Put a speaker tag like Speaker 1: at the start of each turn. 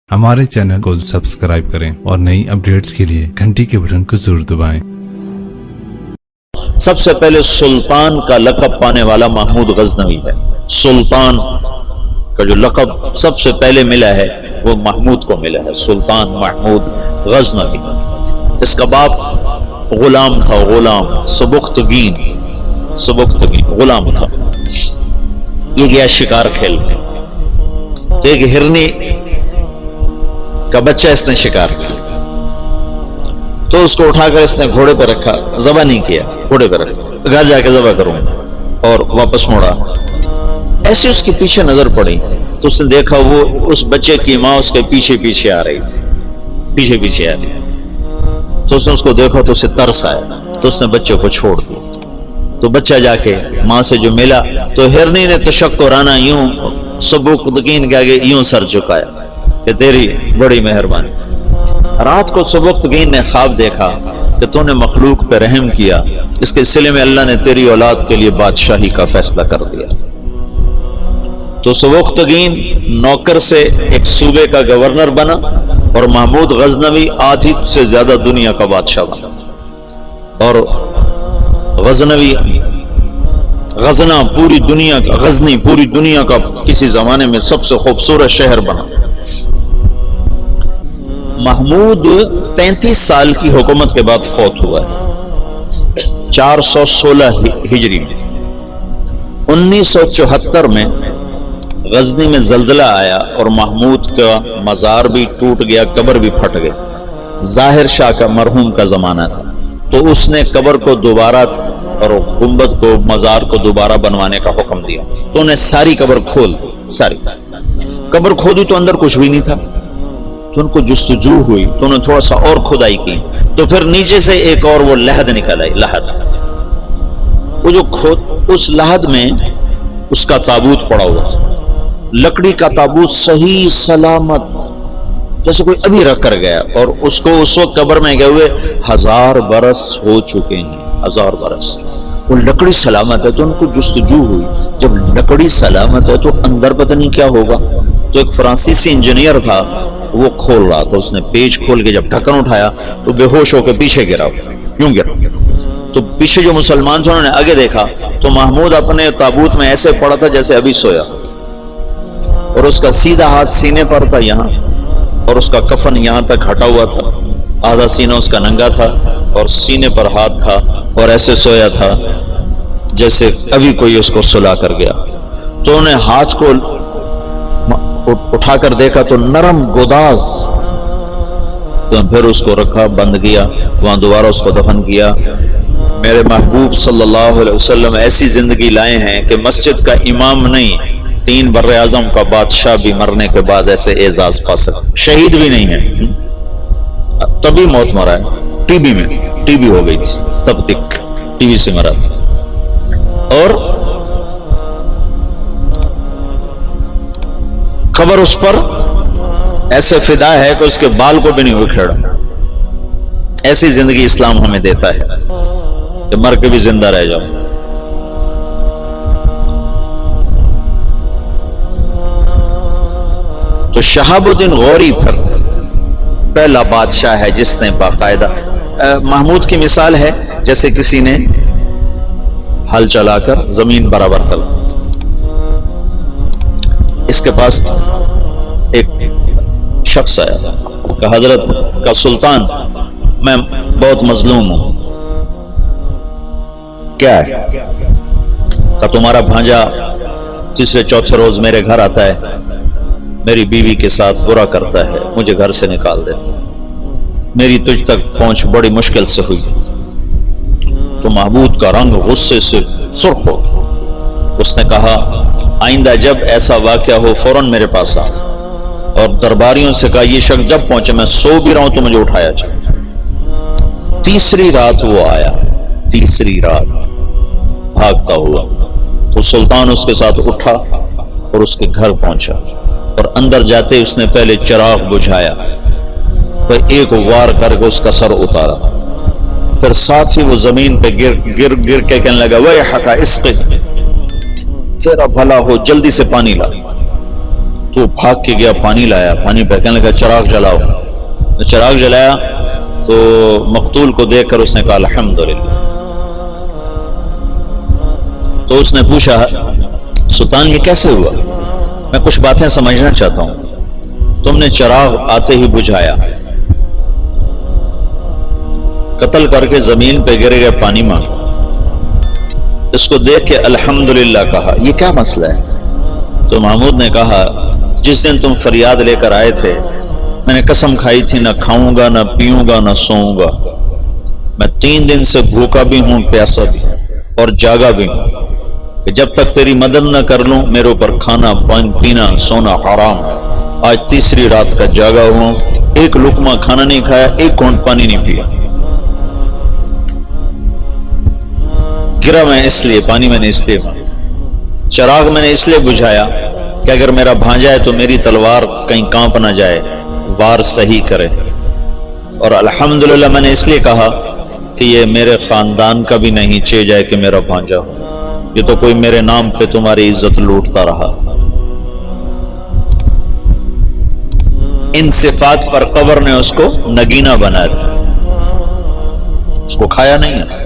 Speaker 1: हमारे चैनल को सब्सक्राइब करें और नई अपडेट्स के लिए घंटी के बटन को जरूर दबाएं।
Speaker 2: सबसे पहले सुल्तान का लक़ब पाने वाला महमूद गजनवी है। सुल्तान का जो लक़ब सबसे पहले मिला है वो महमूद को मिला है, सुल्तान महमूद गजनवी। इसका बाप गुलाम था, गुलाम सुबुख्तगीन गुलाम था। ये गया शिकार खेलने, तो एक हिरनी का बच्चा इसने शिकार किया, तो उसको उठाकर इसने घोड़े पर रखा, ज़बह नहीं किया, घोड़े पर रखा, घर जाके ज़बह करूंगा, और वापस मुड़ा। ऐसे उसके पीछे नजर पड़ी तो उसने देखा वो उस बच्चे की माँ उसके पीछे पीछे आ रही थी, तो उसने उसको देखा तो उसे तरस आया, तो उसने बच्चे को छोड़ दिया। तो बच्चा जाके माँ से जो मिला तो हिरनी ने तशक्कुराना यूं सुबुख्तगीन के आगे यूं सर झुकाया कि तेरी बड़ी मेहरबानी। रात को सुबुख्तगीन ने ख्वाब देखा कि तूने मखलूक पे रहम किया, इसके सिले में अल्लाह ने तेरी औलाद के लिए बादशाही का फैसला कर दिया। तो सुबुख्तगीन नौकर से एक सूबे का गवर्नर बना और महमूद गजनवी आधी से ज्यादा दुनिया का बादशाह बना। और गजना पूरी दुनिया का, गजनी पूरी दुनिया का किसी जमाने में सबसे खूबसूरत शहर बना। महमूद 33 साल की हुकूमत के बाद फौत हुआ है, 416 हिजरी में। 1974 में गजनी में जलजला आया और महमूद का मजार भी टूट गया, कब्र भी फट गई। जाहिर शाह का मरहूम का जमाना था, तो उसने कब्र को दोबारा और गुंबद को, मजार को दोबारा बनवाने का हुक्म दिया। तो उन्हें सारी कब्र खोल दी, सारी कब्र खोदी तो अंदर कुछ भी नहीं था। तो उनको जुस्तजू हुई तो उन्होंने थोड़ा सा और खुदाई की, तो फिर नीचे से एक और वो लहद निकल आई, लहद। वो जो उस लहद में उसका ताबूत पड़ा हुआ था, लकड़ी का ताबूत, सही सलामत, जैसे कोई अभी रख कर गया। और उसको उस वक्त कब्र में गए हुए 1000 बरस हो चुके हैं, 1000 बरस। वो लकड़ी सलामत है, तो उनको जुस्तजू हुई, जब लकड़ी सलामत है तो अंदर पता नहीं क्या होगा। तो एक फ्रांसीसी इंजीनियर था, वो खोल रहा था, उसने पेज खोल के जब ढक्कन उठाया तो बेहोश होकर पीछे गिरा, यूं गिरा। तो पीछे जो मुसलमान थे उन्होंने आगे देखा तो महमूद अपने ताबूत में ऐसे पड़ा था जैसे अभी सोया, और उसका सीधा हाथ सीने पर था यहाँ, और उसका कफन यहाँ तक हटा हुआ था, आधा सीना उसका नंगा था और सीने पर हाथ था, और ऐसे सोया था जैसे अभी कोई उसको सुला कर गया। तो उन्हें हाथ को उठाकर देखा तो नरम गुदाज, तो फिर उसको रखा, बंद किया, वहां दोबारा उसको दफन किया। मेरे महबूब सल्लल्लाहु अलैहि वसल्लम ऐसी जिंदगी लाए हैं कि मस्जिद का इमाम नहीं, 3 बर्रे आजम का बादशाह भी मरने के बाद ऐसे एजाज पा सकता, शहीद भी नहीं है, तभी मौत मरा है, टीबी हो गई थी, तब तक टीबी से मरा था। और खबर उस पर ऐसे फिदा है कि उसके बाल को भी नहीं उखेड़ा। ऐसी जिंदगी इस्लाम हमें देता है कि मर के भी जिंदा रह जाओ। तो शहाबुद्दीन गौरी फिर पहला बादशाह है जिसने बाकायदा, महमूद की मिसाल है जैसे किसी ने हल चलाकर जमीन बराबर कर दी। इसके पास एक शख्स आया कि हजरत का सुल्तान, मैं बहुत मजलूम हूं। क्या है? का तुम्हारा भांजा तीसरे चौथे रोज मेरे घर आता है, मेरी बीवी के साथ बुरा करता है, मुझे घर से निकाल देता है, मेरी तुझ तक पहुंच बड़ी मुश्किल से हुई। तो महमूद का रंग गुस्से से सुर्ख हो। उसने कहा, आइंदा जब ऐसा वाकया हो फौरन मेरे पास आ। और दरबारियों से कहा, ये शख्स जब पहुंचे, मैं सो भी रहा हूं तो मुझे उठाया जाए। तीसरी रात वो आया, तीसरी रात भागता हुआ। तो सुल्तान उसके साथ उठा और उसके घर पहुंचा, और अंदर जाते उसने पहले चिराग बुझाया, तो एक वार करके उसका सर उतारा। फिर साथ ही वो जमीन पे गिर के कहने लगा, वह हका इस्क़, तेरा भला हो, जल्दी से पानी ला। تو بھاگ کے گیا، پانی لایا، پانی پہ کہنے لگا چراغ جلاؤ. تو چراغ جلایا تو مقتول کو دیکھ کر اس نے کہا الحمدللہ. تو اس نے پوچھا سلطان یہ کیسے ہوا؟ میں کچھ باتیں سمجھنا چاہتا ہوں. تم نے چراغ آتے ہی بجھایا، قتل کر کے زمین پہ گر گئے پانی میں. اس کو دیکھ کے الحمدللہ کہا، یہ کیا مسئلہ ہے؟ تو محمود نے کہا جس دن تم فریاد لے کر آئے تھے میں نے قسم کھائی تھی نہ کھاؤں گا نہ پیوں گا نہ سوؤں گا. میں 3 دن سے بھوکا بھی ہوں، پیاسا بھی اور جاگا بھی ہوں کہ جب تک تیری مدد نہ کر لوں میرے اوپر کھانا پینا سونا حرام. آج تیسری رات کا جاگا ہوں، ایک لقمہ کھانا نہیں کھایا، ایک گھونٹ پانی نہیں پیا. گرا میں اس لیے، پانی میں نے اس لیے، چراغ میں نے اس لیے بجھایا کہ اگر میرا بھانجا ہے تو میری تلوار کہیں کانپ نہ جائے، وار صحیح کرے. اور الحمدللہ میں نے اس لیے کہا کہ یہ میرے خاندان کا بھی نہیں چاہیے جائے کہ میرا بھانجا ہو، یہ تو کوئی میرے نام پہ تمہاری عزت لوٹتا رہا. ان صفات پر قبر نے اس کو نگینہ بنا دیا، اس کو کھایا نہیں ہے.